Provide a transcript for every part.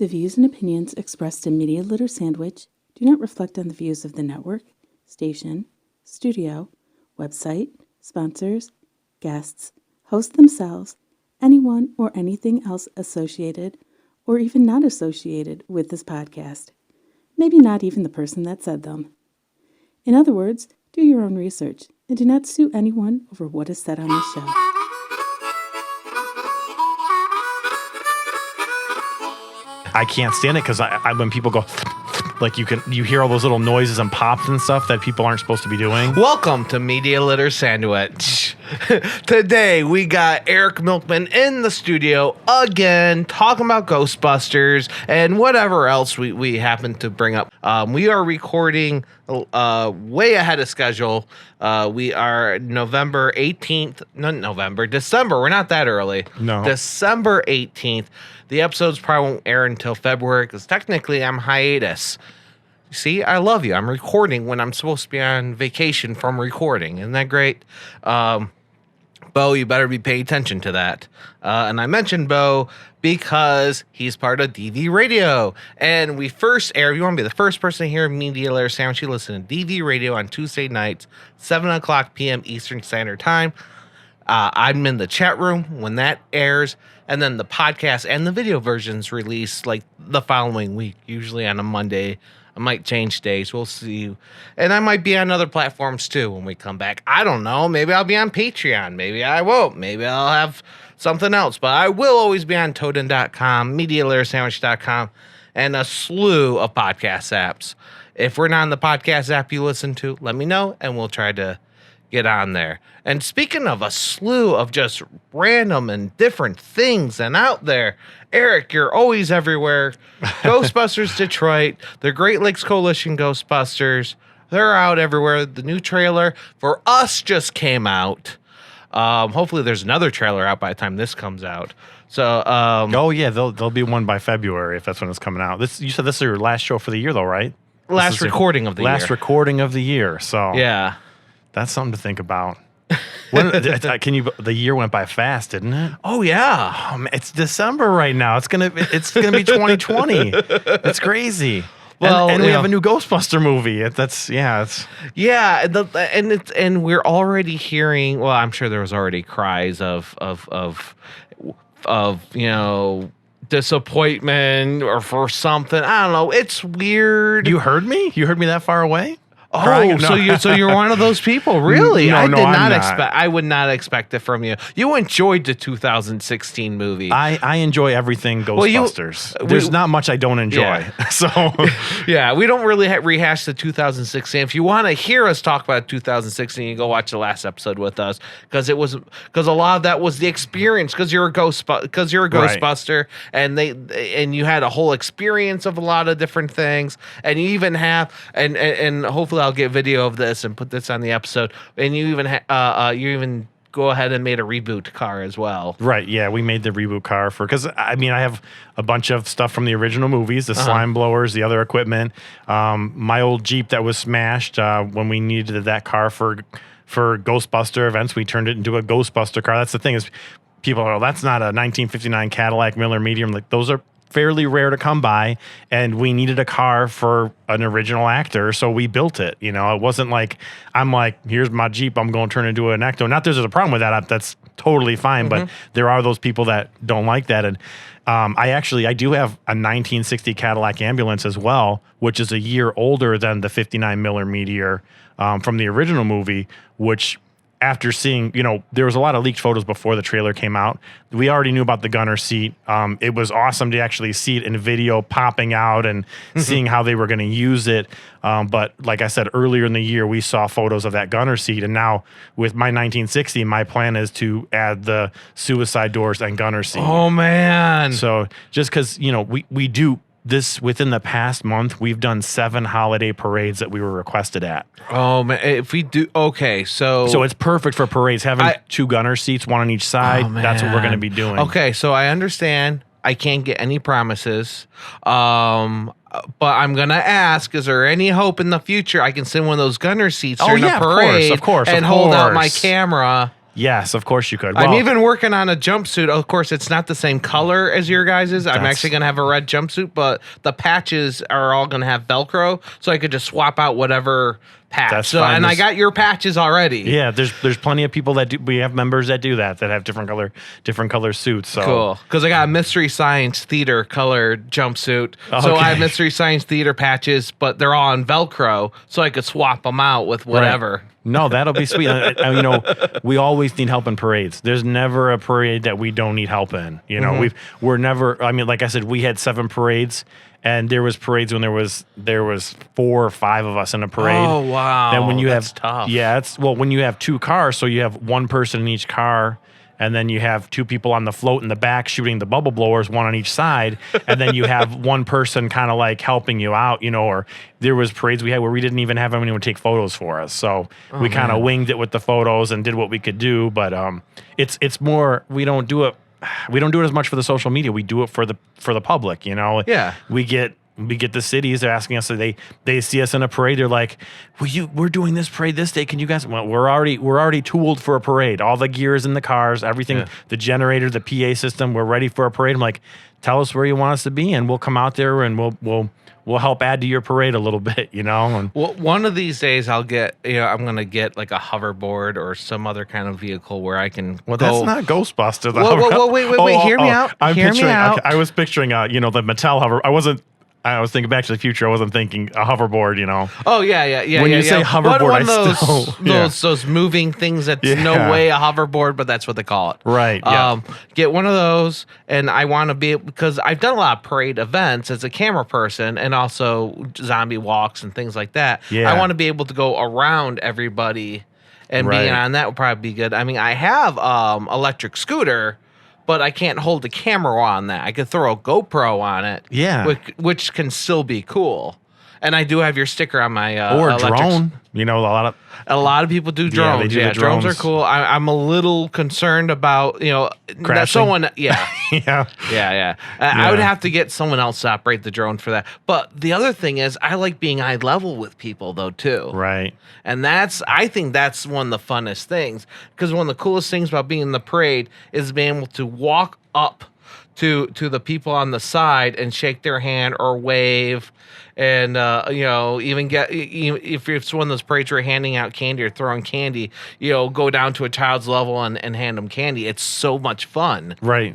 The views and opinions expressed in Media Litter Sandwich do not reflect on the views of the network, station, studio, website, sponsors, guests, hosts themselves, anyone or anything else associated or even not associated with this podcast. Maybe not even the person that said them. In other words, do your own research and do not sue anyone over what is said on this show. I can't stand it because I when people go like you hear all those little noises and pops and stuff that people aren't supposed to be doing. Welcome to Media Litter Sandwich. Today we got Eric Milkman in the studio again talking about Ghostbusters and whatever else we happen to bring up. We are recording way ahead of schedule. We are December. We're not that early. No. December 18th. The episodes probably won't air until February because technically I'm hiatus. See, I love you. I'm recording when I'm supposed to be on vacation from recording. Isn't that great? Bo, you better be paying attention to that. And I mentioned Bo because he's part of DV Radio. And we first air, if you want to be the first person to hear Media Litter Sandwich, you listen to DV Radio on Tuesday nights, 7 o'clock p.m. Eastern Standard Time. I'm in the chat room when that airs. And then the podcast and the video versions release like the following week, usually on a Monday. I might change days. We'll see. And I might be on other platforms too when we come back. I don't know. Maybe I'll be on Patreon. Maybe I won't. Maybe I'll have something else. But I will always be on Toaden.com, MediaLitterSandwich.com, and a slew of podcast apps. If we're not on the podcast app you listen to, let me know and we'll try to get on there. And speaking of a slew of just random and different things and out there, Eric, you're always everywhere. Ghostbusters Detroit, the Great Lakes Coalition Ghostbusters, they're out everywhere. The new trailer for Us just came out. Hopefully there's another trailer out by the time this comes out. So, oh yeah, there'll be one by February if that's when it's coming out. You said this is your last show for the year though, right? Last recording of the year. Last recording of the year. So yeah. That's something to think about. The year went by fast, didn't it? Oh yeah. Oh, man, it's December right now. It's gonna be 2020. It's crazy. Well, and we have a new Ghostbuster movie. And we're already hearing. Well, I'm sure there was already cries of disappointment or for something. I don't know. It's weird. You heard me? You heard me that far away? Oh, no. so you're one of those people, really? No, I would not expect it from you. You enjoyed the 2016 movie. I enjoy everything Ghostbusters. There's not much I don't enjoy. Yeah. So yeah, we don't really rehash the 2016. If you want to hear us talk about 2016, you go watch the last episode with us because a lot of that was the experience because you're a Ghostbuster and you had a whole experience of a lot of different things and you even have and hopefully I'll get video of this and put this on the episode. And you even go ahead and made a reboot car as well. Right. Yeah, we made the reboot car because I have a bunch of stuff from the original movies, the slime blowers, the other equipment. My old Jeep that was smashed when we needed that car for Ghostbuster events, we turned it into a Ghostbuster car. That's the thing is people are, that's not a 1959 Cadillac Miller Medium. Like those are fairly rare to come by, and we needed a car for an original actor, so we built it. You know, it wasn't like I'm like, here's my Jeep, I'm going to turn it into an Ecto. Not there's a problem with that. That's totally fine, but there are those people that don't like that. And I do have a 1960 Cadillac ambulance as well, which is a year older than the 59 Miller Meteor from the original movie, which after seeing, there was a lot of leaked photos before the trailer came out. We already knew about the gunner seat. It was awesome to actually see it in video popping out and seeing how they were going to use it. But like I said, earlier in the year, we saw photos of that gunner seat. And now with my 1960, my plan is to add the suicide doors and gunner seat. Oh, man. So just because, we do this within the past month, we've done 7 holiday parades that we were requested at. Oh man, if we do, okay, so it's perfect for parades. Having 2 gunner seats, 1 on each side. Oh, that's what we're going to be doing. Okay, so I understand. I can't get any promises. But I'm gonna ask: is there any hope in the future I can send one of those gunner seats during a parade? Of course, and hold out my camera? Yes, of course you could. I'm Well, even working on a jumpsuit. Of course, it's not the same color as your guys's. I'm actually going to have a red jumpsuit, but the patches are all going to have Velcro, so I could just swap out whatever patch. That's So, fine. and I got your patches already. yeah, there's plenty of people that do. We have members that do that have different color suits. So Cool. Because I got a Mystery Science Theater colored jumpsuit. So I have Okay. Mystery Science Theater patches, but they're all on Velcro, so I could swap them out with whatever. Right. No, that'll be sweet. We always need help in parades. There's never a parade that we don't need help in. We're never. I mean, like I said, we had 7 parades, and there was parades when there was 4 or 5 of us in a parade. Oh wow! Then when you That's have tough. when you have 2 cars, so you have 1 person in each car. And then you have 2 people on the float in the back shooting the bubble blowers, 1 on each side. And then you have 1 person kind of like helping you out, or there was parades we had where we didn't even have anyone take photos for us. So we kind of winged it with the photos and did what we could do. But it's more, we don't do it as much for the social media. We do it for the public, Yeah. We get the cities. They're asking us. So they see us in a parade. They're like, we're doing this parade this day. Can you guys? Well, we're already tooled for a parade. All the gear is in the cars. Everything, the generator, the PA system. We're ready for a parade. I'm like, tell us where you want us to be, and we'll come out there and we'll help add to your parade a little bit. And Well, one of these days I'll get, I'm going to get like a hoverboard or some other kind of vehicle where I can well, go. that's not Ghostbusters. Whoa, wait, hear me out. Hear me out. I was picturing, the Mattel hover. I was thinking Back to the Future. I wasn't thinking a hoverboard, Oh yeah. When you say hoverboard, one of I those still- those moving things that's Yeah. no way a hoverboard, but that's what they call it. Right, yeah. Get one of those, and I want to be, because I've done a lot of parade events as a camera person, and also zombie walks and things like that. Yeah. I want to be able to go around everybody, and Right. being on that would probably be good. I mean, I have electric scooter, but I can't hold the camera on that. I could throw a GoPro on it, Yeah. which can still be cool. And I do have your sticker on my or electric drone. A lot of people do Yeah, drones. they do the Drones are drones. cool. I'm a little concerned about that Crashing? someone. Yeah, yeah. yeah. I would have to get someone else to operate the drone for that. But the other thing is, I like being eye level with people though too. Right. And I think that's one of the funnest things, because one of the coolest things about being in the parade is being able to walk up to the people on the side and shake their hand or wave, and even get, if it's one of those parades where you're handing out candy or throwing candy, go down to a child's level and hand them candy. It's so much fun. Right.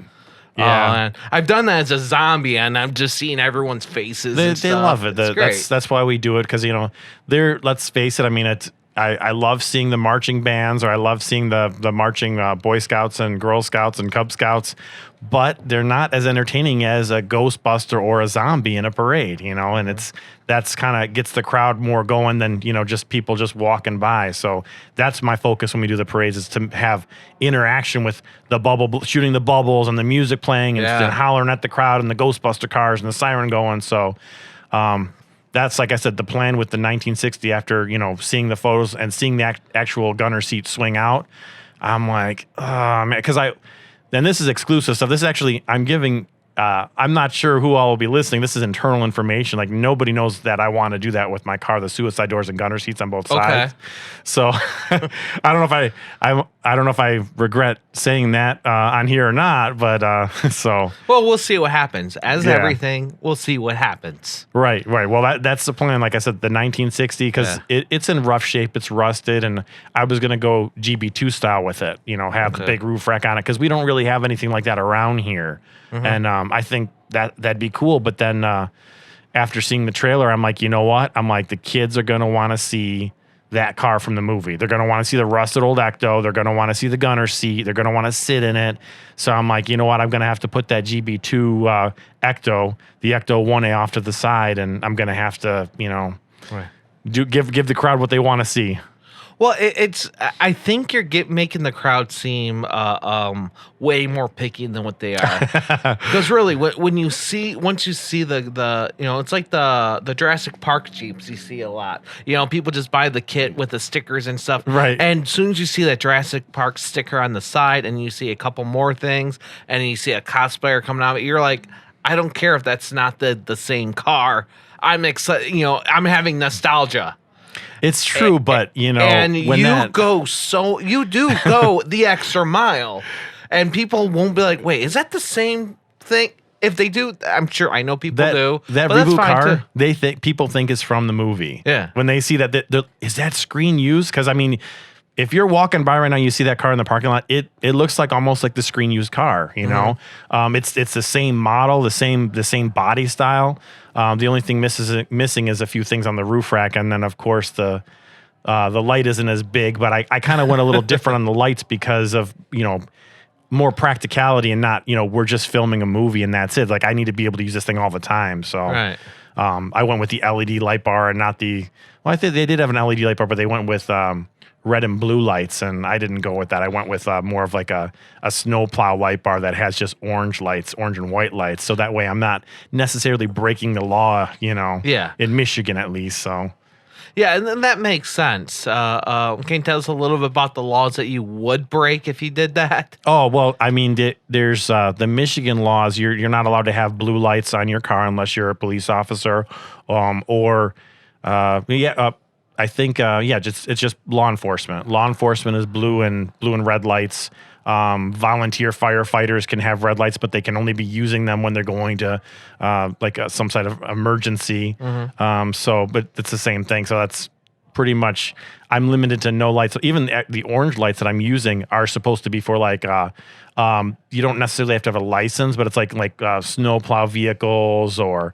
Yeah. And I've done that as a zombie, and I'm just seeing everyone's faces. They and stuff. love it. It's great. That's why we do it, because let's face it. I mean, I love seeing the marching bands, or I love seeing the marching Boy Scouts and Girl Scouts and Cub Scouts, but they're not as entertaining as a Ghostbuster or a zombie in a parade, and that's kind of gets the crowd more going than, just people just walking by. So that's my focus when we do the parades, is to have interaction with the shooting the bubbles and the music playing and hollering at the crowd and the Ghostbuster cars and the siren going. So, that's, like I said, the plan with the 1960. After seeing the photos and seeing the actual gunner seat swing out, I'm like, oh man, because then this is exclusive stuff. This is actually, I'm giving. I'm not sure who all will be listening. This is internal information. Like, nobody knows that I want to do that with my car, the suicide doors and gunner seats on both sides. So I don't know if I regret saying that on here or not, but so. Well, we'll see what happens. As Yeah. everything, we'll see what happens. Right. Well, that's the plan. Like I said, the 1960, because it's in rough shape. It's rusted, and I was gonna go GB2 style with it. Have the big roof rack on it, because we don't really have anything like that around here. And I think that'd be cool. But then after seeing the trailer, I'm like, you know what? I'm like, the kids are gonna want to see that car from the movie. They're gonna want to see the rusted old Ecto. They're gonna want to see the gunner seat. They're gonna want to sit in it. So I'm like, you know what? I'm gonna have to put that GB2 Ecto, the Ecto 1A, off to the side, and I'm gonna have to, give the crowd what they want to see. Well, I think you're making the crowd seem way more picky than what they are. Because really, once you see the it's like the Jurassic Park Jeeps you see a lot. People just buy the kit with the stickers and stuff. Right. And as soon as you see that Jurassic Park sticker on the side, and you see a couple more things, and you see a cosplayer coming out of it, you're like, I don't care if that's not the same car. I'm excited. I'm having nostalgia. It's true, but and when you that you do go the extra mile, and people won't be like, wait, is that the same thing? If they do, I'm sure I know people do. that but that's reboot fine car, too. people think is from the movie. Yeah. When they see that, is that screen used? Because I mean, if you're walking by right now, you see that car in the parking lot. It looks like almost like the screen used car. It's the same model, the same body style. The only thing missing is a few things on the roof rack, and then of course the light isn't as big. But I kind of went a little different on the lights because of more practicality and not, we're just filming a movie and that's it. Like I need to be able to use this thing all the time. So Right. I went with the LED light bar and not I think they did have an LED light bar, but they went with red and blue lights, and I didn't go with that. I went with more of like a snowplow light bar that has just orange and white lights. So that way I'm not necessarily breaking the law, Yeah. in Michigan at least. So Yeah, and then that makes sense. Can you tell us a little bit about the laws that you would break if you did that? Oh, well, I mean, there's the Michigan laws. You're not allowed to have blue lights on your car unless you're a police officer, I think it's just law enforcement. Law enforcement is blue and red lights. Volunteer firefighters can have red lights, but they can only be using them when they're going to some sort of emergency. But it's the same thing. So that's pretty much, I'm limited to no lights. So even the orange lights that I'm using are supposed to be for you don't necessarily have to have a license, but it's like snowplow vehicles or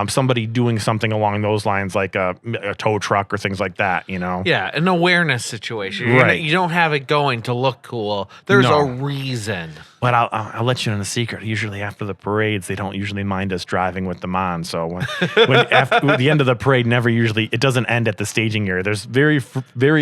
somebody doing something along those lines, like a tow truck or things like that, Yeah, an awareness situation. Right. You don't have it going to look cool. There's No. a reason. But I'll let you in a secret. Usually after the parades, they don't usually mind us driving with them on. So when after the end of the parade, it doesn't end at the staging area. There's very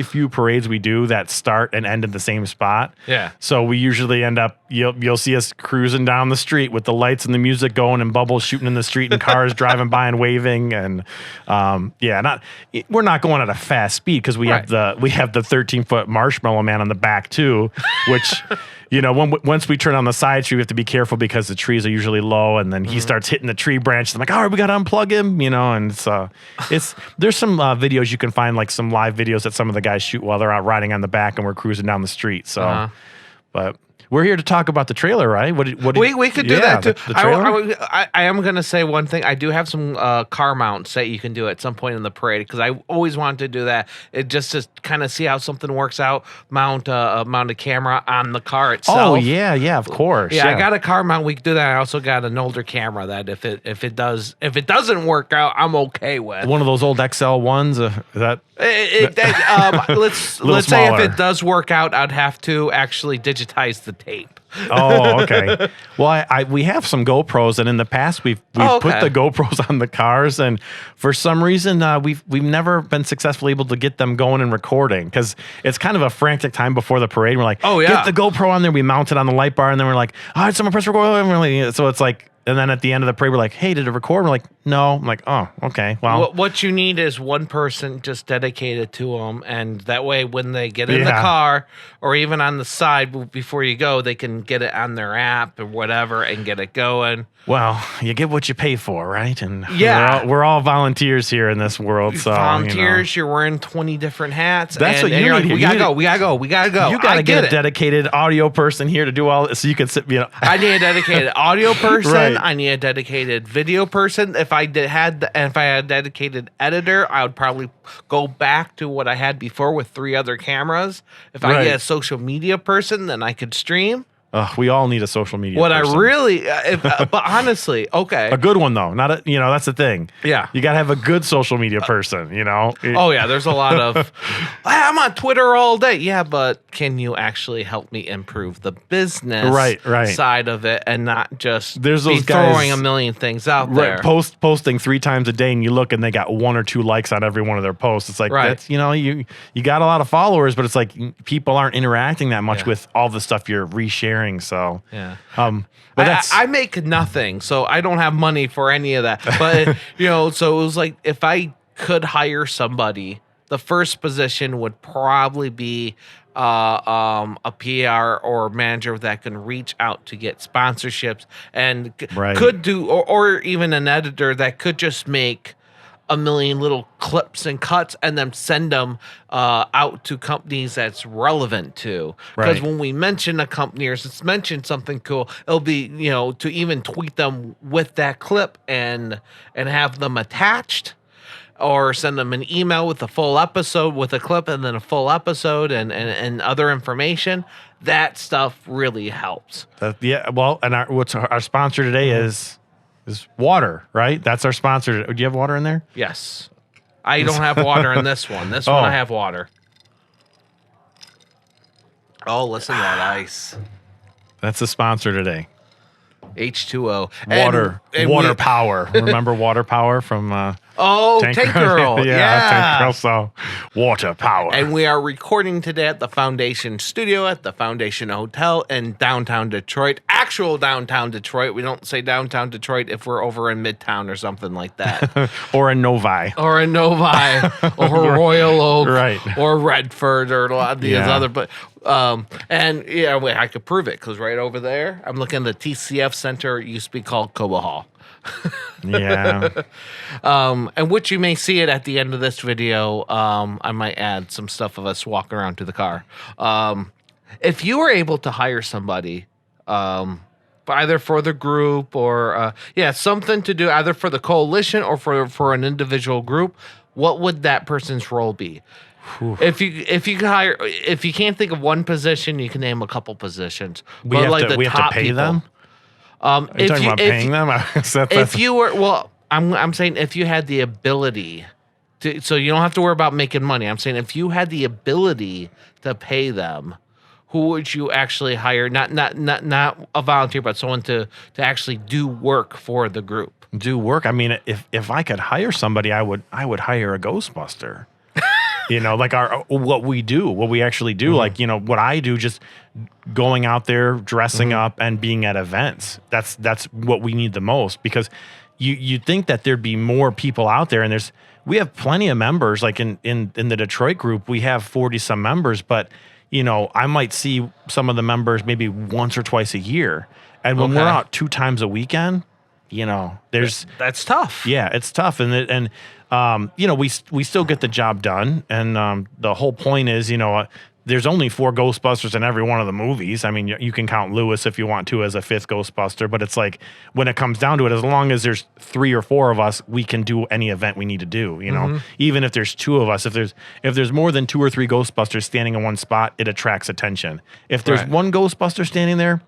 few parades we do that start and end at the same spot. Yeah. So we usually end up, you'll see us cruising down the street with the lights and the music going and bubbles shooting in the street and cars driving by and waving. And we're not going at a fast speed because we have the 13-foot marshmallow man on the back too, which once we turn on the side street, we have to be careful because the trees are usually low, and then he starts hitting the tree branch. I'm like, all right, we got to unplug him, and there's some videos you can find, like some live videos that some of the guys shoot while they're out riding on the back and we're cruising down the street. So, but we're here to talk about the trailer, right? We could do that too. The trailer? I am going to say one thing. I do have some car mounts that you can do at some point in the parade because I always wanted to do that. It just to kind of see how something works out. Mount a camera on the car itself. Oh yeah, of course. Yeah, I got a car mount. We could do that. I also got an older camera that if it doesn't work out, I'm okay with. One of those old XL ones. Let's say if it does work out, I'd have to actually digitize the tape. Oh, okay. Well, we have some GoPros, and in the past we've put the GoPros on the cars, and for some reason we've never been successfully able to get them going and recording because it's kind of a frantic time before the parade. We're like, get the GoPro on there. We mount it on the light bar, and then we're like, all right, someone press record. So it's like. And then at the end of the parade, we're like, hey, did it record? We're like, no. I'm like, oh, okay. Well, what you need is one person just dedicated to them. And that way, when they get in the car or even on the side before you go, they can get it on their app or whatever and get it going. Well, you get what you pay for, right? And we're all volunteers here in this world. So volunteers, you're wearing 20 different hats. That's what you need. Like, we gotta go. You gotta get a dedicated audio person here to do all this so you can sit. I need a dedicated audio person. Right. I need a dedicated video person. If I had a dedicated editor, I would probably go back to what I had before with 3 other cameras. If I get a social media person, then I could stream. We all need a social media person. I really, but honestly, okay. A good one, though. Not a, that's the thing. Yeah. You got to have a good social media person, Oh, yeah. There's a lot of, I'm on Twitter all day. Yeah, but can you actually help me improve the business side of it and not just There's those throwing guys, a million things out there? Posting 3 times a day, and you look and they got 1 or 2 likes on every one of their posts. It's like, that's, you got a lot of followers, but it's like people aren't interacting that much with all the stuff you're resharing. So but I make nothing, so I don't have money for any of that. But so it was like if I could hire somebody, the first position would probably be a PR or manager that can reach out to get sponsorships and could do, or even an editor that could just make a million little clips and cuts and then send them out to companies that's relevant to. Because Right. when we mention a company or it's mentioned something cool, it'll be, to even tweet them with that clip and have them attached, or send them an email with a full episode with a clip and then a full episode and other information. That stuff really helps. Well, and our sponsor today is water, right? That's our sponsor. Do you have water in there? Yes. I don't have water in this one. This one I have water. Oh, listen to that ice. That's the sponsor today. H2O. Water Power. Remember Water Power from Tank Girl. Yeah. Tank Girl. So Water Power. And we are recording today at the Foundation Studio at the Foundation Hotel in downtown Detroit. Actual downtown Detroit. We don't say downtown Detroit if we're over in Midtown or something like that. Or in Novi. Or in Novi. Or Royal Oak. Right. Or Redford or a lot of these Yeah. other. But I could prove it because right over there, I'm looking at the TCF Center. It used to be called Cobo Hall. Yeah. And which you may see it at the end of this video. I might add some stuff of us walking around to the car. If you were able to hire somebody, either for the group or something to do either for the coalition or for an individual group, what would that person's role be? Whew. If you hire, if you can't think of one position, you can name a couple positions. We have to pay them? Are you talking about paying them? If you were, I'm saying if you had the ability to, so you don't have to worry about making money. I'm saying if you had the ability to pay them, who would you actually hire? Not a volunteer, but someone to actually do work for the group. Do work. I mean, if I could hire somebody, I would hire a Ghostbuster. Like what we actually do, Mm-hmm. what I do, just going out there, dressing up and being at events. That's what we need the most, because you think that there'd be more people out there, and we have plenty of members, like in the Detroit group, we have 40 some members, but I might see some of the members maybe once or twice a year. And when we're out 2 times a weekend, that's tough. Yeah, it's tough. And we still get the job done. And the whole point is, there's only 4 Ghostbusters in every one of the movies. I mean, you can count Lewis if you want to as a 5th Ghostbuster, but it's like when it comes down to it, as long as there's 3 or 4 of us, we can do any event we need to do. Even if there's 2 of us, if there's more than 2 or 3 Ghostbusters standing in one spot, it attracts attention. If there's one Ghostbuster standing there,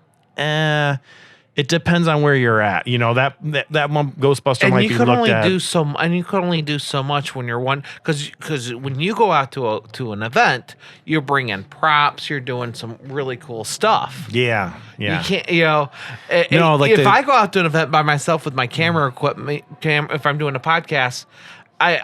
it depends on where you're at. That one Ghostbuster might be looked at. And you can only do so much when you're one, because when you go out to an event, you're bringing props, you're doing some really cool stuff. Yeah. You can't, if I go out to an event by myself with my camera equipment, if I'm doing a podcast, I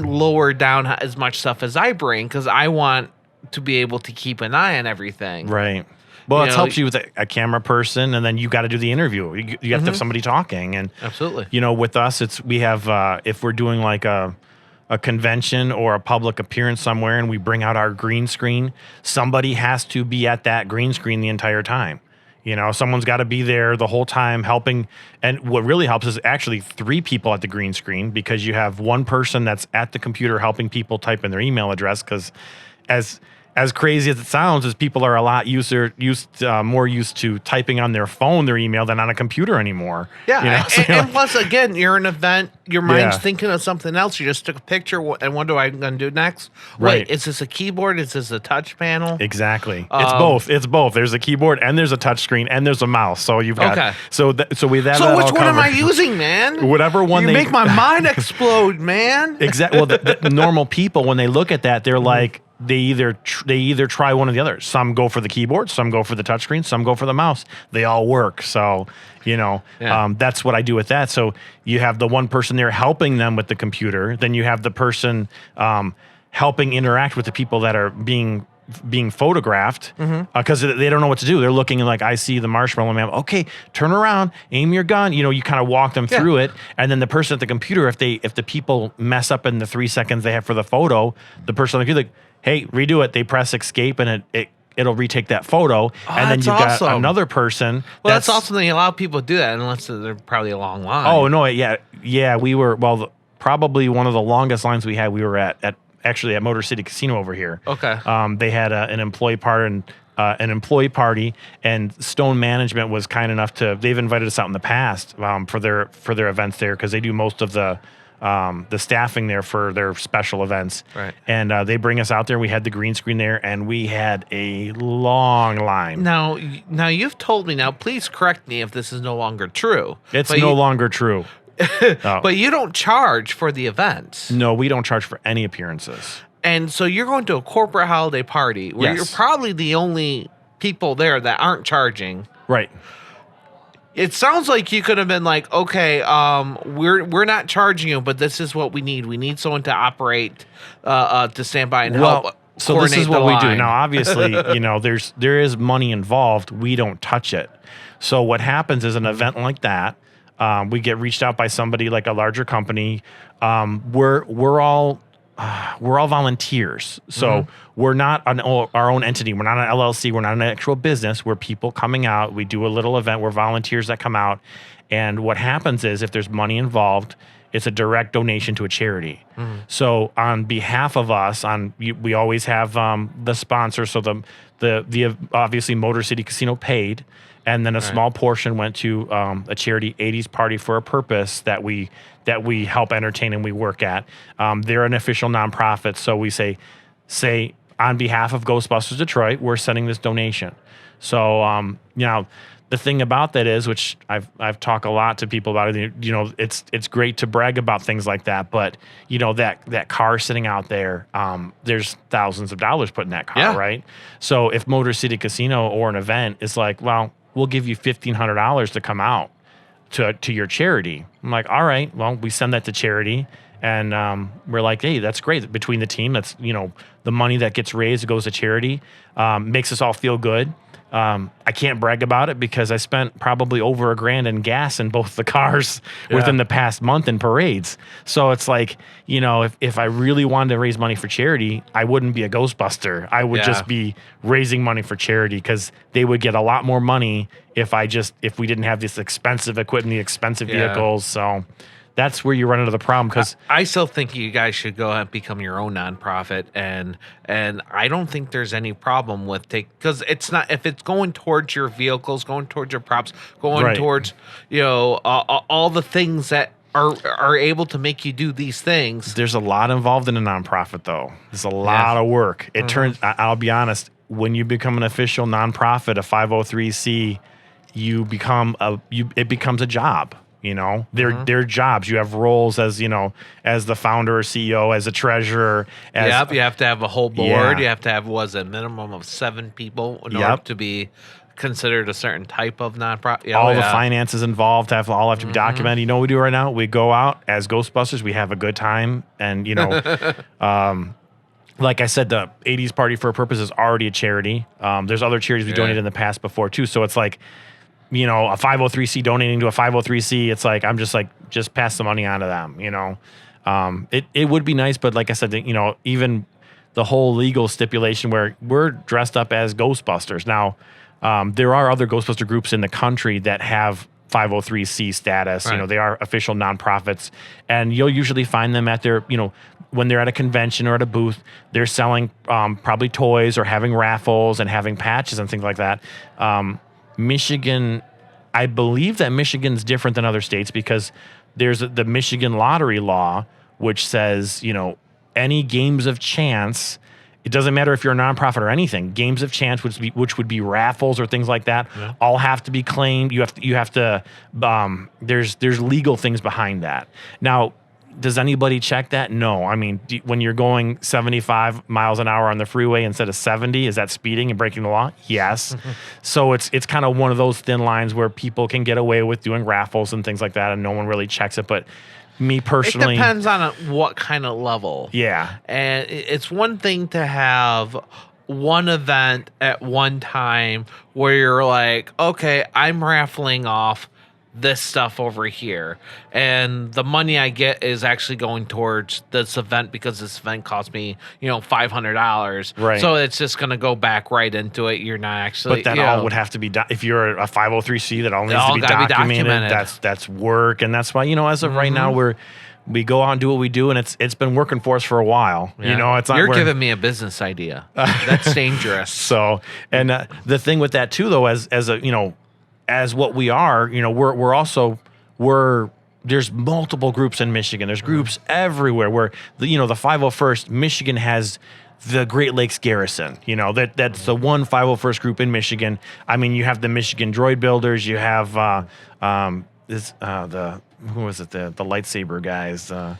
lower down as much stuff as I bring because I want to be able to keep an eye on everything. Right. Well, it helps you with a camera person, and then you got to do the interview. You have to have somebody talking, and absolutely. With us, we have if we're doing like a convention or a public appearance somewhere, and we bring out our green screen, somebody has to be at that green screen the entire time. Someone's got to be there the whole time helping. And what really helps is actually 3 people at the green screen, because you have one person that's at the computer helping people type in their email address, because as crazy as it sounds, is people are a lot more used to typing on their phone their email than on a computer anymore. Yeah, and plus, again, you're an event. Your mind's thinking of something else. You just took a picture, and what do I going to do next? Right. Wait, is this a keyboard? Is this a touch panel? Exactly. It's both. It's both. There's a keyboard and there's a touch screen and there's a mouse. So you've got so we have So which one am I using, man? Whatever one you make my mind explode, man. Exactly. Well, the normal people, when they look at that, they're like, they either try one or the other. Some go for the keyboard, some go for the touchscreen, some go for the mouse. They all work. So, that's what I do with that. So you have the one person there helping them with the computer. Then you have the person helping interact with the people that are being photographed, because they don't know what to do. They're looking like, I see the marshmallow man. Okay, turn around, aim your gun. You kind of walk them through it. And then the person at the computer, if the people mess up in the 3 seconds they have for the photo, the person on the computer, like, hey, redo it. They press escape and it'll retake that photo. And then you've got another person. Well, that's awesome. They allow people to do that unless they're probably a long line. Oh, no. Yeah. We were, probably one of the longest lines we had. We were at actually at Motor City Casino over here. Okay. They had an employee party, and Stone Management was kind enough to. They've invited us out in the past for their events there because they do most of the staffing there for their special events. Right. And they bring us out there. We had the green screen there, and we had a long line. Now you've told me. Now, please correct me if this is no longer true. It's no longer true. Oh. But you don't charge for the events. No, we don't charge for any appearances. And so you're going to a corporate holiday party where Yes. you're probably the only people there that aren't charging. Right. It sounds like you could have been like, okay, we're not charging you, but this is what we need. We need someone to operate, to stand by and help. So this is coordinate the what we do line. now. Obviously, there is money involved. We don't touch it. So what happens is an event like that, we get reached out by somebody like a larger company. We're all volunteers. So we're not our own entity. We're not an LLC. We're not an actual business. We're people coming out. We do a little event. We're volunteers that come out. And what happens is if there's money involved, it's a direct donation to a charity. So on behalf of us, we always have the sponsor. So the obviously Motor City Casino paid. And then a small portion went to a charity, 80s Party for a Purpose, that we help entertain and we work at. They're an official nonprofit, so we say on behalf of Ghostbusters Detroit, we're sending this donation. So the thing about that is, which I've talked a lot to people about it. It's great to brag about things like that, but that car sitting out there, there's thousands of dollars put in that car, right? So if Motor City Casino or an event is like, well, we'll give you $1,500 to come out to your charity. I'm like, all right, well, we send that to charity, and we're like, hey, that's great. Between the team, that's the money that gets raised goes to charity, makes us all feel good. I can't brag about it because I spent probably over $1,000 in gas in both the cars within the past month in parades. So it's like, if I really wanted to raise money for charity, I wouldn't be a Ghostbuster. I would just be raising money for charity because they would get a lot more money if we didn't have this expensive equipment, the expensive vehicles. So that's where you run into the problem because I still think you guys should go and become your own nonprofit, and I don't think there's any problem with because it's not, if it's going towards your vehicles, going towards your props, going towards all the things that are able to make you do these things. There's a lot involved in a nonprofit, though. There's a lot of work. It turns. I'll be honest. When you become an official nonprofit, a 503c, it becomes a job. They're jobs. You have roles as the founder or CEO, as a treasurer. You have to have a whole board. You have to have a minimum of 7 people in order to be considered a certain type of nonprofit. All the finances involved have to be documented. You know what we do right now? We go out as Ghostbusters. We have a good time, and like I said, the 80s Party for a Purpose is already a charity. There's other charities we donated in the past before too. So it's like, a 503c donating to a 503c, it's like, I'm just pass the money on to them, It would be nice, but like I said, even the whole legal stipulation where we're dressed up as Ghostbusters. Now, there are other Ghostbuster groups in the country that have 503c status. Right. They are official nonprofits, and you'll usually find them at their, when they're at a convention or at a booth, they're selling probably toys or having raffles and having patches and things like that. Michigan, I believe that Michigan's different than other states because there's the Michigan lottery law, which says, any games of chance, it doesn't matter if you're a nonprofit or anything, games of chance, which would be raffles or things like that, all have to be claimed. You have to, there's legal things behind that. Now, does anybody check that? No. I mean, when you're going 75 miles an hour on the freeway instead of 70, is that speeding and breaking the law? Yes. So it's kind of one of those thin lines where people can get away with doing raffles and things like that, and no one really checks it. But me personally, it depends on what kind of level. Yeah. And it's one thing to have one event at one time where you're like, okay, I'm raffling off this stuff over here, and the money I get is actually going towards this event because this event cost me, $500. Right. So it's just going to go back right into it. You're not actually. But that all would have to be if you're a 503c, that all needs to be documented. That's work, and that's why as of right now we go out and do what we do, and it's been working for us for a while. Yeah. It's not. You're giving me a business idea. That's dangerous. So, and the thing with that too, though, as what we are, there's multiple groups in Michigan. There's groups everywhere. Where the 501st Michigan has the Great Lakes Garrison. That's the one 501st group in Michigan. I mean, you have the Michigan Droid Builders. You have who was it? The lightsaber guys. There's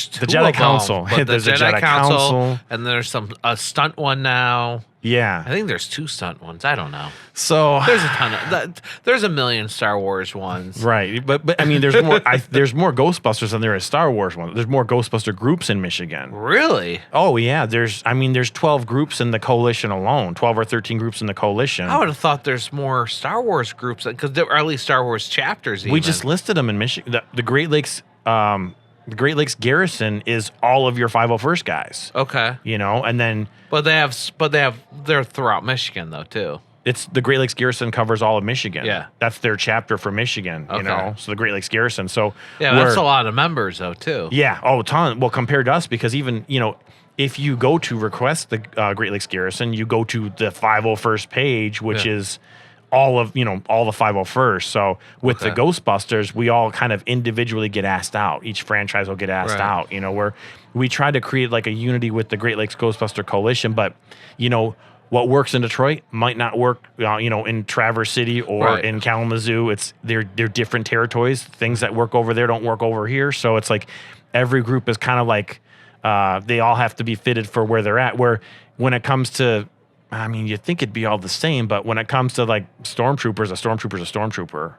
two the Jedi of Council. Them, There's a Jedi Council, and there's a stunt one now. Yeah, I think there's 2 stunt ones. I don't know. So there's a ton of there's a million Star Wars ones. Right, but I mean, there's more. There's more Ghostbusters than there is Star Wars ones. There's more Ghostbuster groups in Michigan. Really? Oh yeah. There's 12 groups in the coalition alone. 12 or 13 groups in the coalition. I would have thought there's more Star Wars groups because there are at least Star Wars chapters. We just listed them in Michigan. The Great Lakes. The Great Lakes Garrison is all of your 501st guys. Okay. And then they're throughout Michigan though too. It's the Great Lakes Garrison covers all of Michigan. Yeah. That's their chapter for Michigan, Okay. So the Great Lakes Garrison. So yeah, that's a lot of members though too. Yeah, a ton. Well, compared to us, because even, if you go to request the Great Lakes Garrison, you go to the 501st page, which is all of, all the 501st. So with the Ghostbusters, we all kind of individually get asked out. Each franchise will get asked out, where we try to create like a unity with the Great Lakes Ghostbuster Coalition, but, what works in Detroit might not work, in Traverse City or in Kalamazoo. They're different territories. Things that work over there don't work over here. So it's like every group is kind of like they all have to be fitted for where they're at. Where when it comes to, I mean, you'd think it'd be all the same, but when it comes to like stormtroopers, a stormtrooper's a stormtrooper,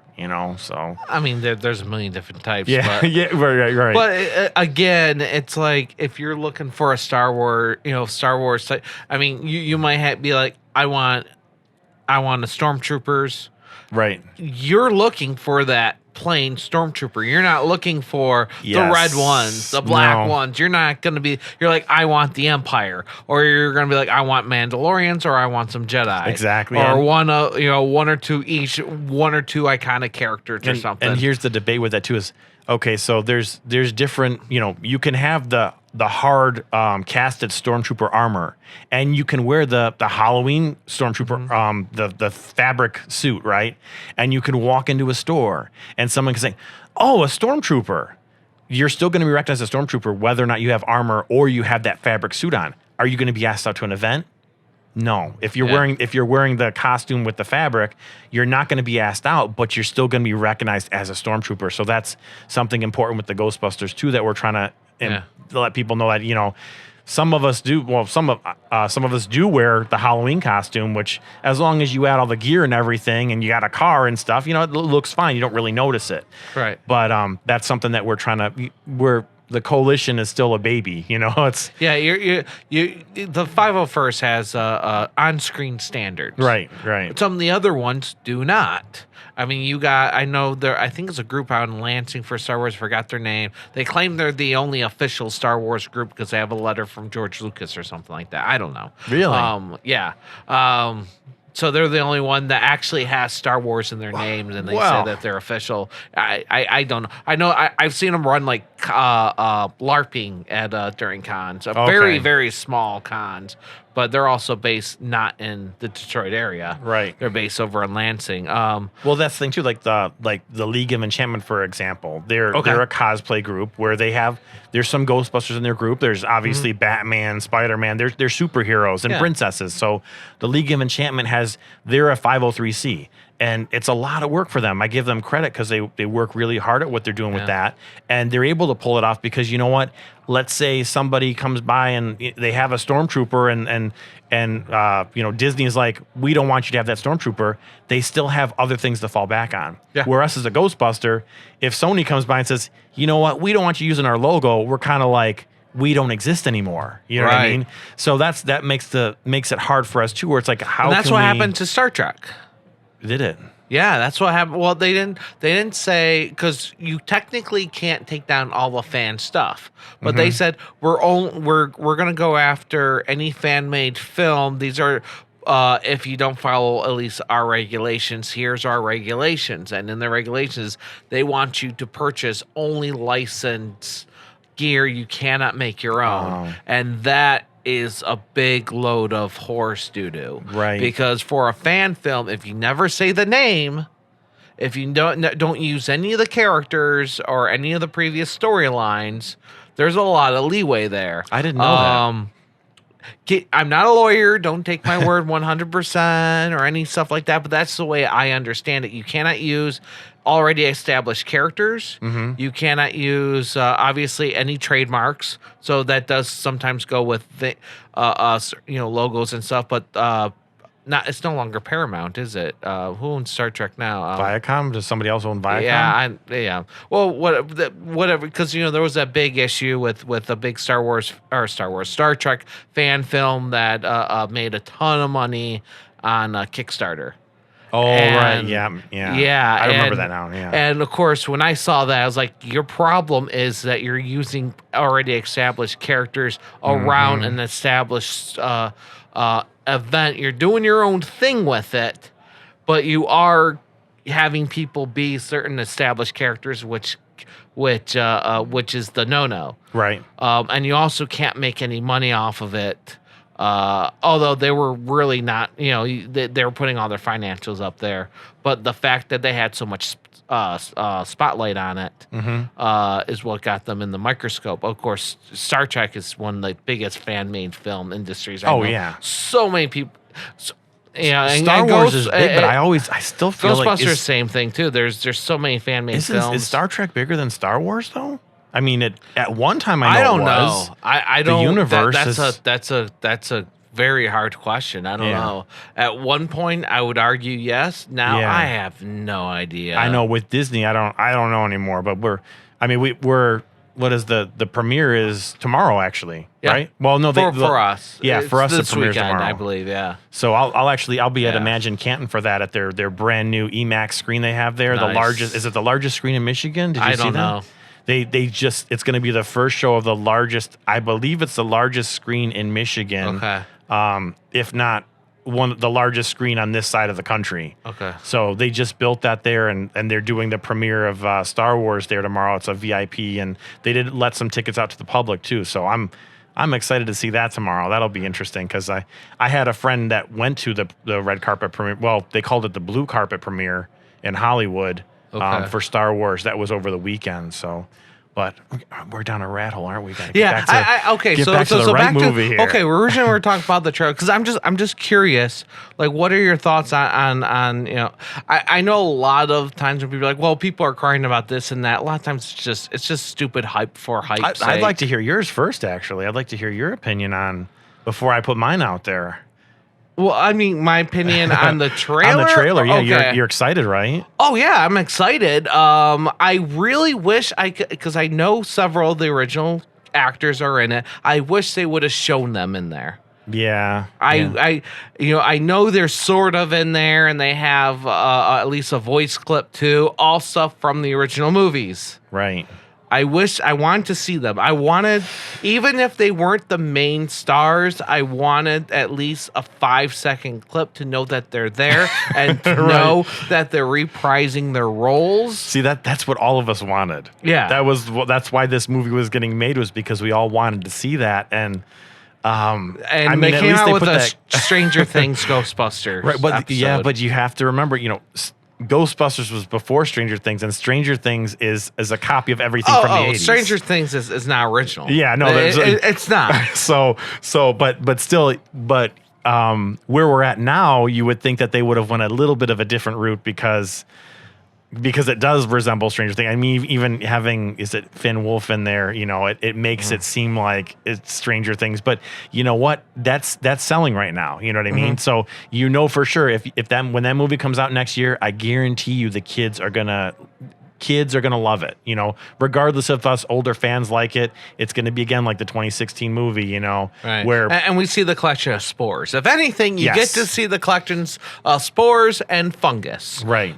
so. I mean, there's a million different types. Yeah, but, yeah, right. But again, it's like if you're looking for a Star Wars type, I mean, you might be like, I want the stormtroopers. Right. You're looking for that plain stormtrooper. You're not looking for the red ones, the black ones. You're not going to be, you're like, I want the Empire, or you're going to be like, I want Mandalorians, or I want some Jedi. Exactly. Or one or two each, one or two iconic characters or something. And here's the debate with that too is, okay, so there's different, you can have the hard casted stormtrooper armor, and you can wear the Halloween stormtrooper the fabric suit, right? And you can walk into a store and someone can say, "Oh, a stormtrooper." You're still going to be recognized as a stormtrooper whether or not you have armor or you have that fabric suit on. Are you going to be asked out to an event? No. If you're wearing the costume with the fabric, you're not going to be asked out, but you're still going to be recognized as a stormtrooper. So that's something important with the Ghostbusters too, that we're trying to let people know that some of us do. Well, some of us do wear the Halloween costume, which as long as you add all the gear and everything, and you got a car and stuff, it looks fine. You don't really notice it. Right. But that's something that we're trying to. The coalition is still a baby, It's the 501st has on-screen standards, right. Some of the other ones do not. I mean, I think it's a group out in Lansing for Star Wars. Forgot their name. They claim they're the only official Star Wars group because they have a letter from George Lucas or something like that. I don't know. Really? Yeah. So they're the only one that actually has Star Wars in their name, and they say that they're official. I don't know. I know I've seen them run like LARPing at during cons, very very small cons, but they're also based not in the Detroit area. Right. They're based over in Lansing. Well, that's the thing too. Like the League of Enchantment, for example, they're a cosplay group where there's some Ghostbusters in their group. There's obviously Batman, Spider-Man. They're superheroes and princesses. So the League of Enchantment they're a 503c. And it's a lot of work for them. I give them credit because they work really hard at what they're doing with that. And they're able to pull it off because you know what? Let's say somebody comes by and they have a stormtrooper and Disney's like, we don't want you to have that stormtrooper. They still have other things to fall back on. Yeah. Where us as a Ghostbuster, if Sony comes by and says, you know what? We don't want you using our logo. We're kind of like, we don't exist anymore. You know what I mean? So that makes it hard for us too, where it's like, how? And that's what happened to Star Trek. Did it? Yeah, that's what happened. Well, they didn't say, because you technically can't take down all the fan stuff, but they said we're gonna go after any fan made film. These are if you don't follow at least our regulations, here's our regulations, and in the regulations they want you to purchase only licensed gear. You cannot make your own, and that is a big load of horse doo-doo. Right. Because for a fan film, if you never say the name, if you don't use any of the characters or any of the previous storylines, there's a lot of leeway there. I didn't know that. I'm not a lawyer. Don't take my word 100% or any stuff like that, but that's the way I understand it. You cannot use already established characters. You cannot use obviously any trademarks. So that does sometimes go with the logos and stuff, but it's no longer Paramount, is it? Who owns Star Trek now? Viacom? Does somebody else own Viacom? Yeah. Well, whatever, because there was that big issue with a big Star Trek fan film that made a ton of money on Kickstarter. Oh, right. Yeah. I remember that now. Yeah. And of course, when I saw that, I was like, your problem is that you're using already established characters around an established event. You're doing your own thing with it, but you are having people be certain established characters, which is the no-no. Right. And you also can't make any money off of it. Although they were really not, they were putting all their financials up there, but the fact that they had so much spotlight on it is what got them in the microscope. Of course, Star Trek is one of the biggest fan-made film industries. Yeah, so many people. Star Wars is big, but I still feel like Ghostbusters, same thing too. There's so many fan-made films. Is Star Trek bigger than Star Wars though? I mean, at one time I don't know. I don't. The universe that's a very hard question. I don't know. At one point, I would argue yes. Now I have no idea. I know with Disney, I don't know anymore. But we're what is the premiere is tomorrow actually, right? Well, no, for us, for us this the premiere's weekend, tomorrow, I believe. Yeah. So I'll be at Imagine Canton for that at their brand new IMAX screen they have there. Nice. The largest. Is it the largest screen in Michigan? Did you see that? I don't know. It's going to be the first show of the largest, I believe it's the largest screen in Michigan. Okay. If not the largest screen on this side of the country. Okay. So they just built that there and they're doing the premiere of Star Wars there tomorrow. It's a VIP and they did let some tickets out to the public too. So I'm excited to see that tomorrow. That'll be interesting because I had a friend that went to the red carpet premiere. Well, they called it the blue carpet premiere in Hollywood. For Star Wars. That was over the weekend. So, but we're down a rat hole, aren't we? Get back to the right movie here. Okay, originally we were talking about the trailer because I'm just curious. Like, what are your thoughts on I know a lot of times when people are like, well, people are crying about this and that. A lot of times it's just stupid hype for hype's sake. I'd like to hear yours first. Actually, I'd like to hear your opinion on before I put mine out there. Well, I mean, my opinion on the trailer. On the trailer, yeah, okay. You're excited, right? Oh yeah, I'm excited. I really wish I could, because I know several of the original actors are in it. I wish they would have shown them in there. Yeah, I know they're sort of in there, and they have at least a voice clip too. All stuff from the original movies. Right. I wanted to see them. I wanted, even if they weren't the main stars, I wanted at least a 5-second clip to know that they're there and to know that they're reprising their roles. See, that's what all of us wanted. Yeah. That's why this movie was getting made, was because we all wanted to see that. And they came out with a Stranger Things Ghostbusters. Right, but episode. but you have to remember, Ghostbusters was before Stranger Things, and Stranger Things is a copy of everything from the 80s. Stranger Things is not original. Yeah, no, it's not. But still, where we're at now, you would think that they would have went a little bit of a different route because it does resemble Stranger Things. I mean, even having Finn Wolf in there, it makes it seem like it's Stranger Things. But you know what? That's selling right now. You know what I mean? So for sure, if when that movie comes out next year, I guarantee you the kids are gonna kids are going to love it, regardless if us older fans like it. It's going to be, again, like the 2016 movie, Right. where And we see the collection of spores. If anything, you Yes. get to see the collections of spores and fungus. Right.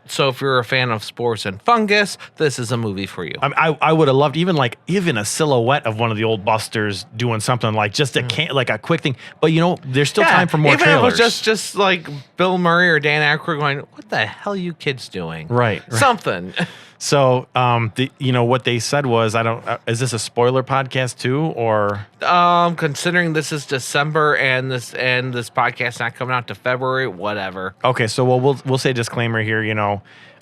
So if you're a fan of spores and fungus, this is a movie for you. I would have loved even a silhouette of one of the old Busters doing something like just like a quick thing. But there's still time for more even trailers. if it was just like Bill Murray or Dan Aykroyd going, "What the hell are you kids doing?" Right. Something. So, what they said was, is this a spoiler podcast too, or? Considering this is December and this podcast not coming out to February, whatever. Okay, so we'll say disclaimer here.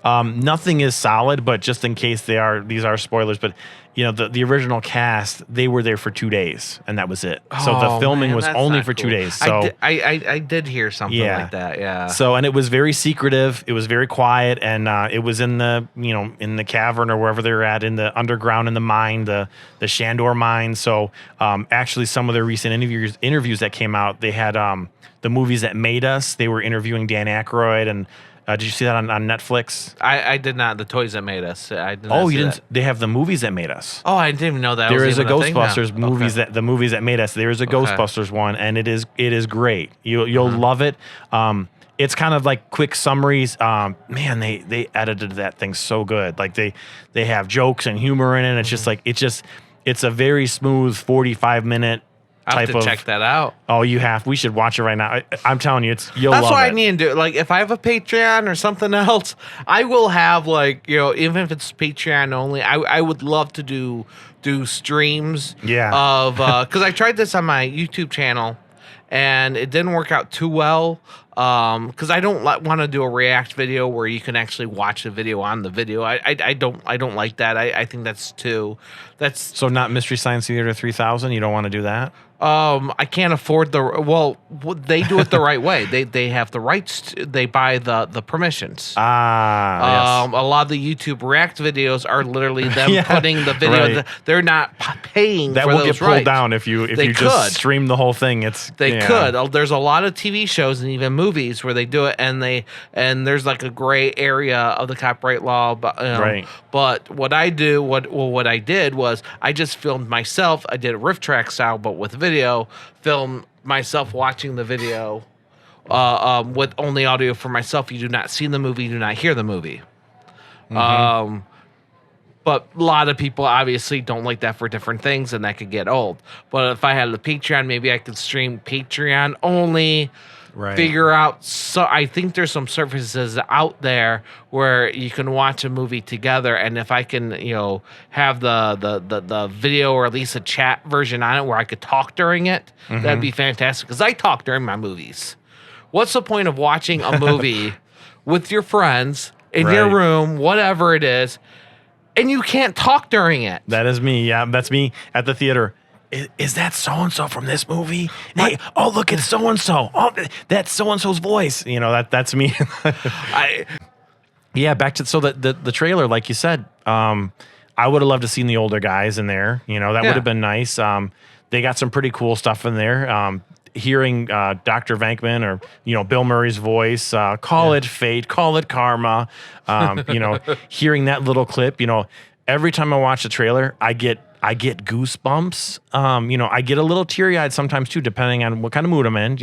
Nothing is solid, but just in case these are spoilers. But the original cast, they were there for 2 days, and that was it. So the filming was that's only not for 2 cool. days. So I did hear something like that. Yeah. So, and it was very secretive. It was very quiet, and it was in the in the cavern or wherever they're at, in the underground, in the mine, the Shandor mine. So actually, some of their recent interviews that came out, they had the movies that made us. They were interviewing Dan Aykroyd, and did you see that on Netflix? I did not. The Toys That Made Us. I did not Oh, see you didn't? that. They have the movies that made us. Oh, I didn't even know that. There was is a even thing now. Ghostbusters movies Okay. the movies that made us. There is a Ghostbusters one, and it is great. You'll love it. It's kind of like quick summaries. Man, they edited that thing so good. Like they have jokes and humor in it. It's just like it's a very smooth 45-minute I'll type have to of. check that out. Oh, we should watch it right now. I'm telling you, you'll That's love what it. I need to do. Like, if I have a Patreon or something else, I will have even if it's Patreon only, I would love to do streams. Yeah. Of because I tried this on my YouTube channel, and it didn't work out too well. Because I don't want to do a react video where you can actually watch the video on the video. I don't like that. I think that's So not Mystery Science Theater 3000. You don't want to do that. I can't afford they do it the right way. They have the rights. They buy the permissions. Yes. A lot of the YouTube React videos are literally them Yeah, putting the video. right. They're not paying That for will those get pulled rights. down if you They just could. stream the whole thing. They could. There's a lot of TV shows and even movies where they do it, and there's like a gray area of the copyright law. But Right. But what I did was I just filmed myself. I did a riff track style, but with video. Film myself watching the video with only audio for myself. You do not see the movie. You do not hear the movie. But a lot of people obviously don't like that for different things, and that could get old. But if I had the Patreon, maybe I could stream Patreon only. Right. Figure out. So I think there's some services out there where you can watch a movie together, and if I can, have the video or at least a chat version on it where I could talk during it, that'd be fantastic. Because I talk during my movies. What's the point of watching a movie with your friends in your Right. room, whatever it is, and you can't talk during it? That is me. Yeah, that's me at the theater. Is that so-and-so from this movie? Hey, oh, look, it's so-and-so. Oh, that's so-and-so's voice. That's me. Yeah, back to the trailer, like you said, I would have loved to seen the older guys in there. That would have been nice. They got some pretty cool stuff in there. Hearing Dr. Venkman or Bill Murray's voice, call it fate, call it karma. Hearing that little clip, every time I watch the trailer, I get goosebumps. I get a little teary-eyed sometimes too, depending on what kind of mood I'm in.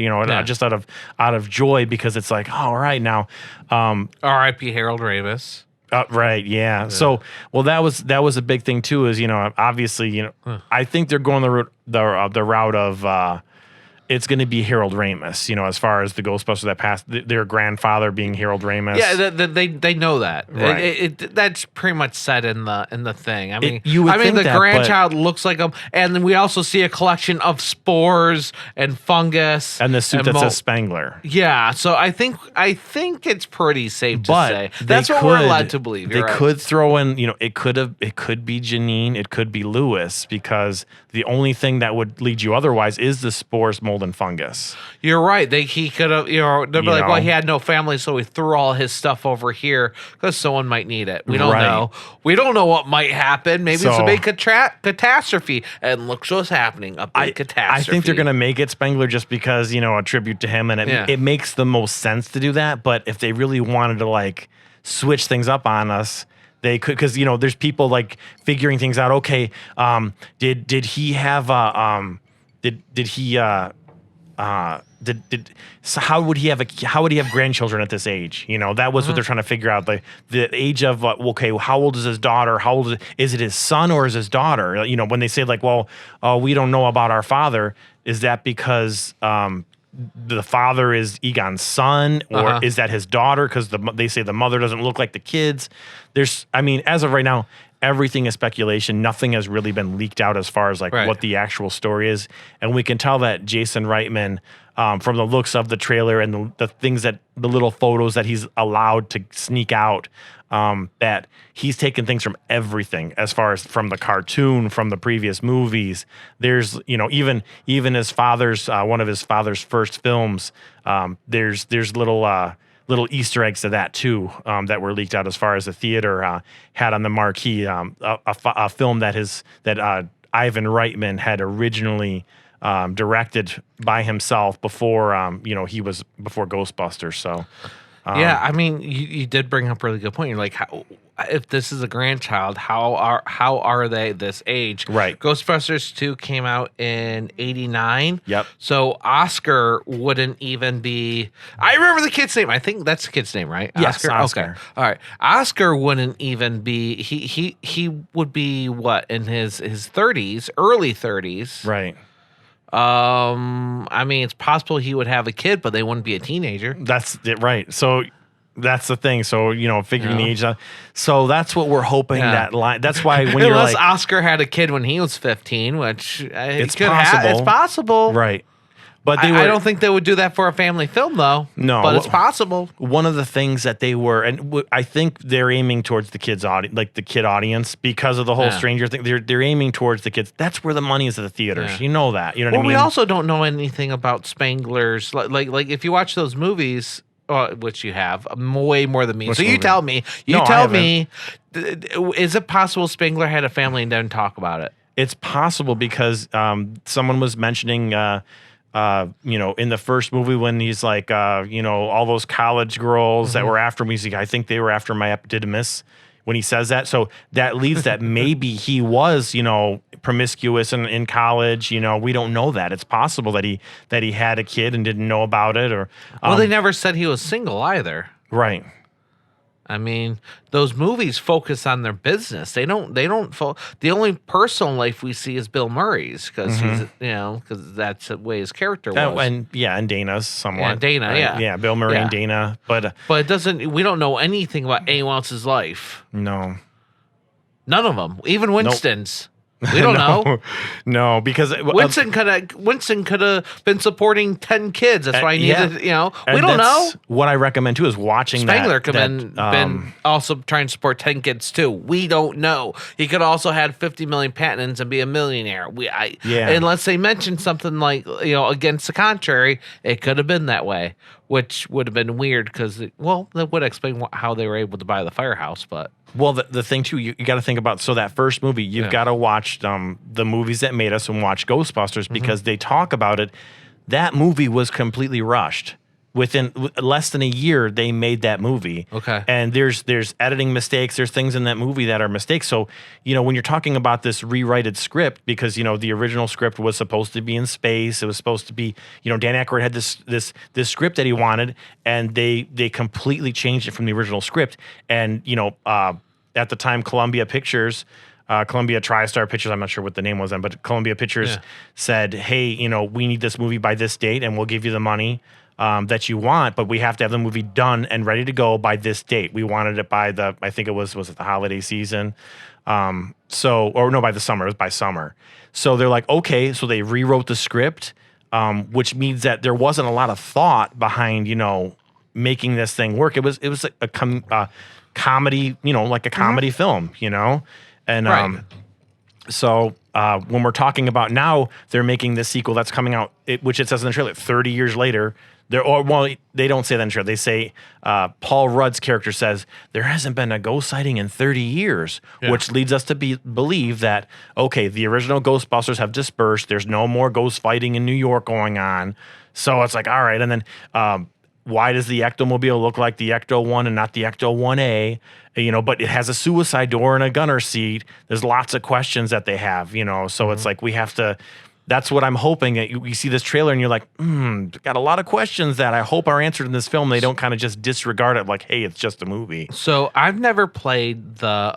Just out of joy, because it's like, oh, all right now. R.I.P. Harold Ramis. Right, yeah. So, that was a big thing too. Is obviously I think they're going the route of. It's going to be Harold Ramis, as far as the Ghostbusters that passed, their grandfather being Harold Ramis. Yeah, they know that. Right. That's pretty much said in the thing. I mean, you would think the that, grandchild looks like him, and then we also see a collection of spores and fungus and the suit that says Spangler. Yeah, so I think it's pretty safe to say. That's what we're allowed to believe. They could throw in, it could be Janine, it could be Lewis, because the only thing that would lead you otherwise is the spores, mold, and fungus. You're right. He could have, they'd be like, well, he had no family, so he threw all his stuff over here because someone might need it. We don't know. We don't know what might happen. Maybe it's a big catastrophe. And look what's happening, a big catastrophe. I think they're going to make it Spangler just because, a tribute to him, and it makes the most sense to do that. But if they really wanted to, switch things up on us, They could, because there's people like figuring things out. Okay, did he have did he so how would he have grandchildren at this age? That was what they're trying to figure out. The age of okay, how old is his daughter? How old is it his son or is his daughter? When they say like, well, we don't know about our father, is that because the father is Egon's son, or is that his daughter? Because they say the mother doesn't look like the kids. As of right now, everything is speculation. Nothing has really been leaked out as far as what the actual story is. And we can tell that Jason Reitman, from the looks of the trailer and the things the little photos that he's allowed to sneak out, that he's taken things from everything, as far as from the cartoon, from the previous movies. There's, even his father's, one of his father's first films, there's little Easter eggs to that too, that were leaked out as far as the theater had on the marquee, a film that Ivan Reitman had originally directed by himself before before Ghostbusters. So you did bring up a really good point. You're like, if this is a grandchild, how are they this age? Right. Ghostbusters 2 came out in 89. Yep. So Oscar wouldn't even be. I remember the kid's name. I think that's the kid's name, right? Yes, Oscar. Okay. All right. Oscar wouldn't even be. He would be what, in his 30s, early 30s. Right. It's possible he would have a kid, but they wouldn't be a teenager. That's it, right. So that's the thing. So, figuring the age out. So that's what we're hoping that line. That's why when you're unless like, Oscar had a kid when he was 15, which it's possible. It's possible. Right. But I don't think they would do that for a family film, though. No, but it's possible. One of the things that they were, and I think they're aiming towards the kids' audience, like the kid audience, because of the whole Stranger thing. They're aiming towards the kids. That's where the money is at the theaters. Yeah. You know that. You know what I mean? We also don't know anything about Spanglers. Like if you watch those movies, which you have way more than me. Which so movie? You tell me. Is it possible Spangler had a family and didn't talk about it? It's possible because someone was mentioning. In the first movie when he's like, all those college girls that were after me, I think they were after my epididymis when he says that. So that leads that maybe he was, promiscuous in college. We don't know that. It's possible that he had a kid and didn't know about it, or they never said he was single either. Right. Those movies focus on their business. They don't. The only personal life we see is Bill Murray's because he's, because that's the way his character was. And Dana's somewhat. Yeah, Dana, right? Yeah, Bill Murray and Dana. But it doesn't. We don't know anything about anyone else's life. No. None of them. Even Winston's. We don't know. No, because Winston could have been supporting 10 kids. That's why he needed, we don't know. What I recommend too is watching Spangler could have been also trying to support 10 kids too. We don't know. He could also had 50 million patents and be a millionaire. Unless they mentioned something like, against the contrary, it could have been that way, which would have been weird because, that would explain how they were able to buy the firehouse, but. Well, the thing too, you got to think about. So that first movie, you've got to watch the movies that made us and watch Ghostbusters because they talk about it. That movie was completely rushed. Within less than a year, they made that movie. Okay. And there's editing mistakes. There's things in that movie that are mistakes. So, when you're talking about this rewrited script, because, the original script was supposed to be in space. It was supposed to be, Dan Aykroyd had this script that he wanted, and they completely changed it from the original script. And, at the time, Columbia TriStar Pictures, I'm not sure what the name was then, but Columbia Pictures said, hey, we need this movie by this date, and we'll give you the money that you want, but we have to have the movie done and ready to go by this date. We wanted it by I think it was it the holiday season? By the summer. It was by summer. So they're like, okay, so they rewrote the script, which means that there wasn't a lot of thought behind, making this thing work. It was a comedy, like a comedy film, and right. So when we're talking about now, they're making this sequel that's coming out, which it says in the trailer, 30 years later. They don't say that in the trailer. They say Paul Rudd's character says there hasn't been a ghost sighting in 30 years, which leads us to believe that, okay, the original Ghostbusters have dispersed. There's no more ghost fighting in New York going on. So it's like, all right. And then why does the Ectomobile look like the Ecto 1 and not the Ecto 1A? But it has a suicide door and a gunner seat. There's lots of questions that they have, so it's like we have to. That's what I'm hoping. That you see this trailer and you're like, got a lot of questions that I hope are answered in this film. They don't kind of just disregard it like, hey, it's just a movie. So I've never played the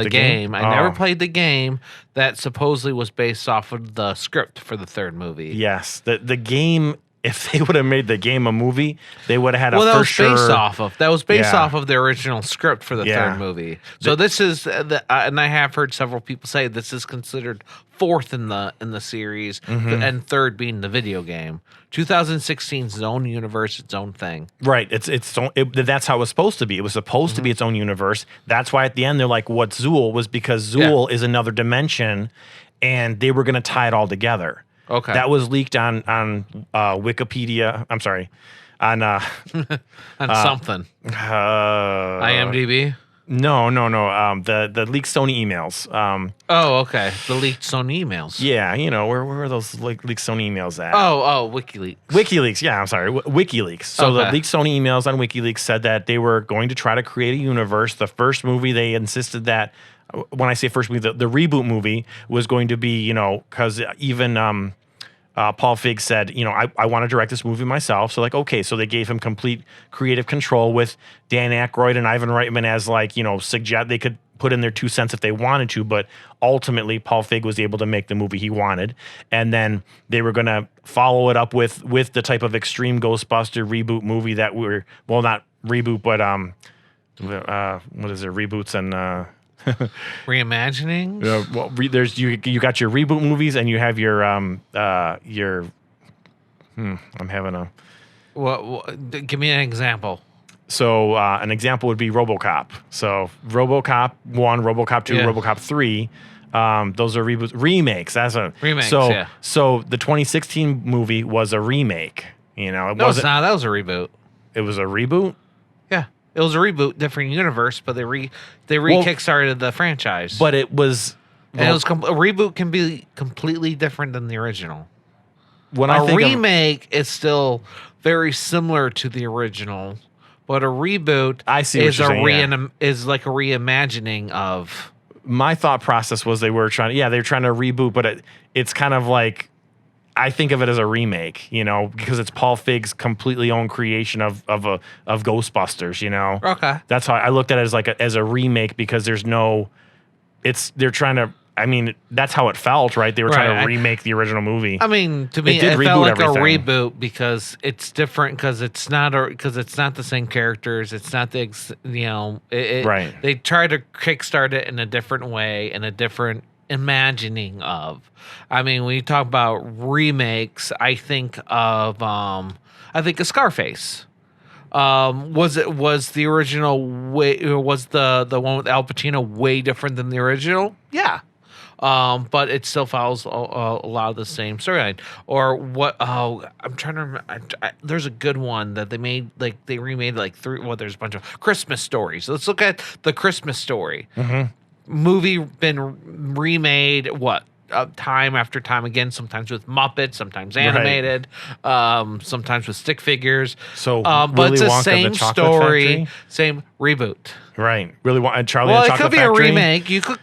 game. I never played the game that supposedly was based off of the script for the third movie. Yes, the game. If they would have made the game a movie, they would have had that was sure. That was based off of the original script for the third movie. So this is, and I have heard several people say this is considered fourth in the series, and third being the video game. 2016's its own universe, its own thing. Right. That's how it was supposed to be. It was supposed to be its own universe. That's why at the end they're like, "What's Zool?" was because Zool is another dimension, and they were going to tie it all together. Okay. That was leaked on Wikipedia. I'm sorry, on on something. IMDb. No. The leaked Sony emails. Okay. The leaked Sony emails. Yeah, where are those leaked Sony emails at? Oh, WikiLeaks. WikiLeaks. Yeah, I'm sorry, WikiLeaks. So the leaked Sony emails on WikiLeaks said that they were going to try to create a universe. The first movie, they insisted that. When I say first movie, the reboot movie was going to be, because even Paul Feig said, I want to direct this movie myself. So like, okay, so they gave him complete creative control with Dan Aykroyd and Ivan Reitman as suggest they could put in their 2 cents if they wanted to, but ultimately Paul Feig was able to make the movie he wanted, and then they were going to follow it up with the type of extreme Ghostbuster reboot movie that not reboot, but what is it, reboots and. Reimagining. There's you got your reboot movies and you have your I'm having a. Well, give me an example. So an example would be RoboCop. So RoboCop 1, RoboCop 2, RoboCop 3. Those are remakes. That's a remake. So the 2016 movie was a remake. It wasn't. No, that was a reboot. It was a reboot. Yeah. It was a reboot, different universe, but they kickstarted the franchise. But it was, a reboot can be completely different than the original. When a remake is still very similar to the original, but a reboot is like a reimagining of. My thought process was they were trying to reboot, but it's kind of like. I think of it as a remake, because it's Paul Feig's completely own creation of Ghostbusters, Okay. That's how I looked at it as a remake because they're trying to. I mean, that's how it felt, right? They were trying to remake the original movie. I mean, to me, it felt like a reboot because it's different because it's not the same characters. It's not right. They try to kickstart it in a different way, in a different imagining of. I mean, when you talk about remakes, I think of Scarface. Was the original was the one with Al Pacino way different than the original? Yeah. But it still follows a lot of the same storyline. Or what? Oh, I'm trying to remember. There's a good one that they made. Like they remade like three. Well, there's a bunch of Christmas stories. Let's look at the Christmas Story. Movie been remade. What? Time after time again, sometimes with Muppets, sometimes animated, sometimes with stick figures. So, but it's the same story, same reboot. Right. And Charlie and the Chocolate Factory. Well, it could be a remake. You could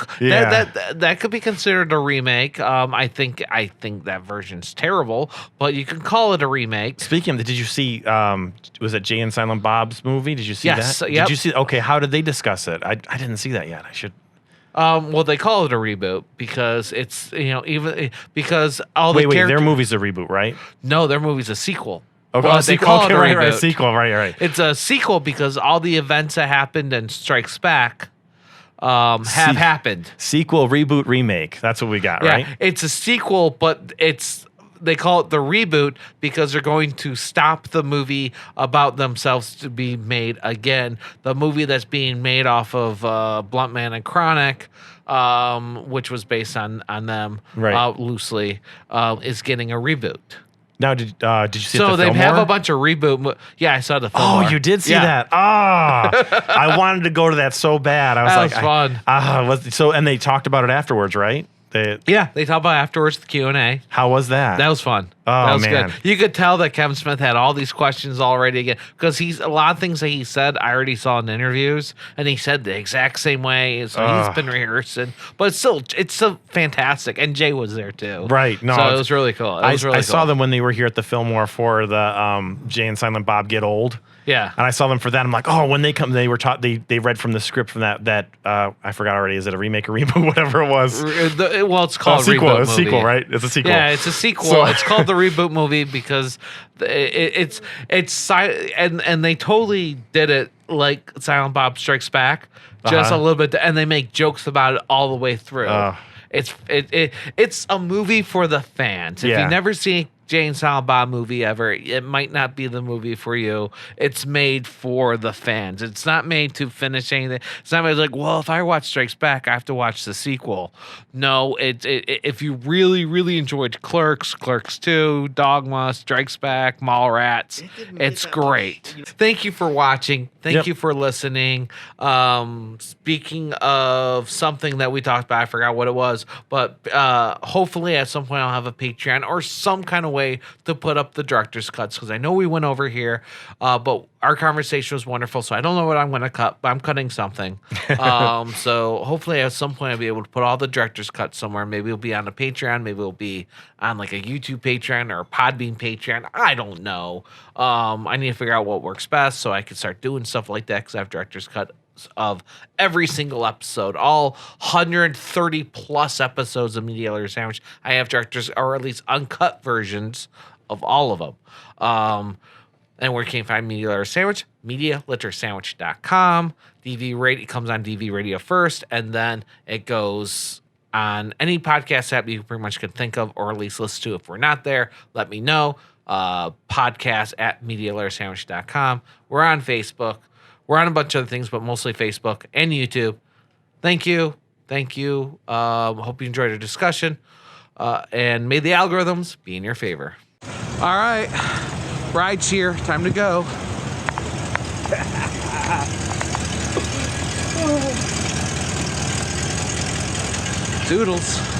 that could be considered a remake. I think that version's terrible, but you can call it a remake. Speaking of, did you see? Was it Jay and Silent Bob's movie? Did you see that? Yep. Did you see? Okay, how did they discuss it? I didn't see that yet. I should. Well, they call it a reboot because it's because all the characters. Their movie's a reboot, right? No, their movie's a sequel. Okay, well, they call it a reboot. Right, sequel, right. It's a sequel because all the events that happened in Strikes Back have happened. Sequel, reboot, remake. That's what we got, right? It's a sequel, but they call it the reboot because they're going to stop the movie about themselves to be made again. The movie that's being made off of Bluntman and Chronic, which was based on them loosely, is getting a reboot. Now, did you see? So they have a bunch of reboot. Yeah, I saw the film. Oh, you did see that? I wanted to go to that so bad. I was fun. and they talked about it afterwards, right? They talk about afterwards the Q&A. How was that? That was fun. Oh, that was man. good. You could tell that Kevin Smith had all these questions already again because a lot of things that he said I already saw in interviews, and he said the exact same way. So he's been rehearsing, but it's still fantastic. And Jay was there too, Right? No, so it was really cool. I saw them when they were here at the Fillmore for the Jay and Silent Bob Get Old. Yeah, and I saw them for that. I'm like, oh, when they come, they were taught. They read from the script from that. I forgot already. Is it a remake or reboot? Whatever it was. Well, it's called a sequel. Reboot It's a sequel, right? It's a sequel. Yeah, it's a sequel. So- It's called the reboot movie because it's and they totally did it like Silent Bob Strikes Back, just a little bit, and they make jokes about it all the way through. It's a movie for the fans. If you've never seen Jay and Silent Bob movie ever, it might not be the movie for you. It's made for the fans. It's not made to finish anything. It's not made like, well, if I watch Strikes Back, I have to watch the sequel. No, if you really, really enjoyed Clerks, Clerks 2, Dogma, Strikes Back, Mallrats, it's great. Thank you for watching. Thank you for listening. Speaking of something that we talked about, I forgot what it was, but hopefully at some point I'll have a Patreon or some kind of way to put up the director's cuts, because I know we went over here, but our conversation was wonderful, so I don't know what I'm going to cut, but I'm cutting something. So hopefully at some point I'll be able to put all the director's cuts somewhere. Maybe it'll be on a Patreon, maybe it'll be on like a YouTube Patreon or a Podbean Patreon. I don't know. I need to figure out what works best so I can start doing stuff like that, because I have director's cut of every single episode, all 130 plus episodes of Media Litter Sandwich. I have directors, or at least uncut versions of all of them. And where can you find Media Litter Sandwich? MediaLitterSandwich.com. DV Radio, it comes on DV Radio first, and then it goes on any podcast app you pretty much can think of, or at least listen to. If we're not there, let me know. Podcast at MediaLitterSandwich.com. We're on Facebook. We're on a bunch of other things, but mostly Facebook and YouTube. Thank you. Thank you. Hope you enjoyed our discussion. And may the algorithms be in your favor. All right. Ride's here. Time to go. Doodles.